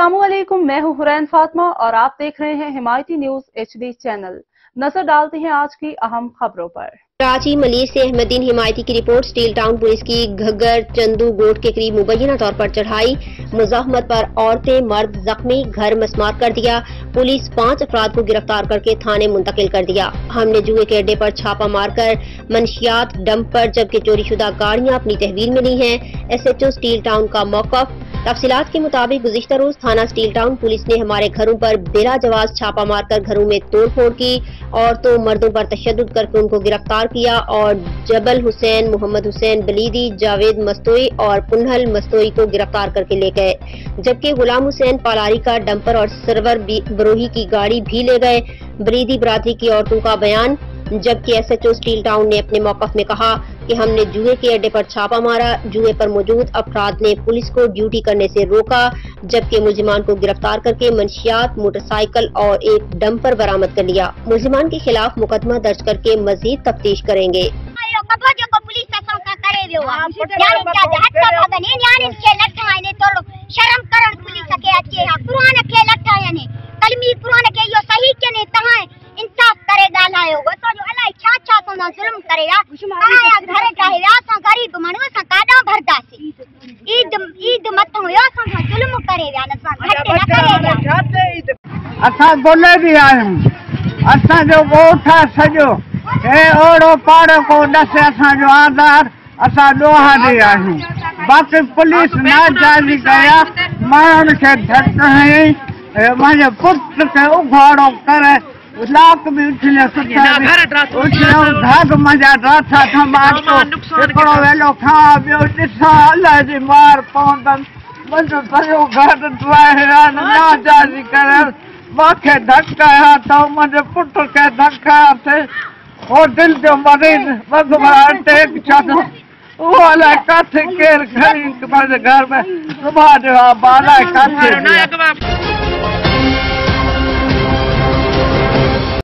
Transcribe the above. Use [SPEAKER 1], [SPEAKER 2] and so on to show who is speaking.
[SPEAKER 1] अस्सलामुअलैकुम, मैं हूँ हुरैन फातिमा और आप देख रहे हैं हिमायती न्यूज HD चैनल। नजर डालते हैं आज की अहम खबरों पर।
[SPEAKER 2] कराची मलिर से अहमदीन हिमायती की रिपोर्ट। स्टील टाउन पुलिस की घग्गर चंदू गोट के करीब मुबैना तौर पर चढ़ाई, मुजाहमत पर औरतें मर्द जख्मी, घर मसमार कर दिया। पुलिस 5 अफराद को गिरफ्तार करके थाने मुंतकिल कर दिया। हमने जुए के अड्डे पर छापा मारकर मंशियात, डंपर जबकि चोरीशुदा गाड़ियां अपनी तहवील में ली हैं। SHO स्टील टाउन का मौकफ। तफसीलात के मुताबिक गुज़िश्ता रोज थाना स्टील टाउन पुलिस ने हमारे घरों पर बिला जवाज छापा मारकर घरों में तोड़ फोड़ की। औरतों मर्दों पर तशद्दुद करके उनको गिरफ्तार किया और जबल हुसैन, मोहम्मद हुसैन बलीदी, जावेद मस्तोई और पुनहल मस्तोई को गिरफ्तार करके ले गए, जबकि गुलाम हुसैन पालारी का डंपर और सरवर बरोही की गाड़ी भी ले गए। बलीदी बरादरी की औरतों का बयान। जबकि SHO स्टील टाउन ने अपने मौकफ में कहा कि हमने जुए के अड्डे पर छापा मारा, जुए पर मौजूद अफराद ने पुलिस को ड्यूटी करने से रोका, जबकि मुलजिमान को गिरफ्तार करके मंशियात, मोटरसाइकिल और एक डंपर बरामद कर लिया। मुलजिमान के खिलाफ मुकदमा दर्ज करके मजीद तफ्तीश करेंगे।
[SPEAKER 3] इंसाफ करेगा लायो तो जो अल्लाह छा तो ना जुल्म करेगा आया घर चाहे सा गरीब मानव सा काडा भरदासी ईद मत होयो सा जुल्म करेगा न सा घट न करेगा।
[SPEAKER 4] असा बोले भी आयूं, असा जो गोठा सजो ए ओड़ो पाड़ो को दसे असा जो आधार असा दोहा दे आयूं। बाकी पुलिस ना जारी कया माण्हुनि खे धक हई, मुंहिंजे पुट खे उघाड़ो करे लाक भी उछले उछले धाग मजा राथा थमातो एकड़ो वेलो खा बियो दिसा अल्लाह जी मार पवंदन मुंहिंजो सॼो घर ड्राए ना जारी करे मूंखे धक हया तो मुंहिंजे पुट खे धक हयासीं। हो दिल जो मरीज़ बगबरा टेक छॾो वो अलाए काथे केरु खणी पंहिंजे घर में सुभाणे जो आहे अलाए काथे।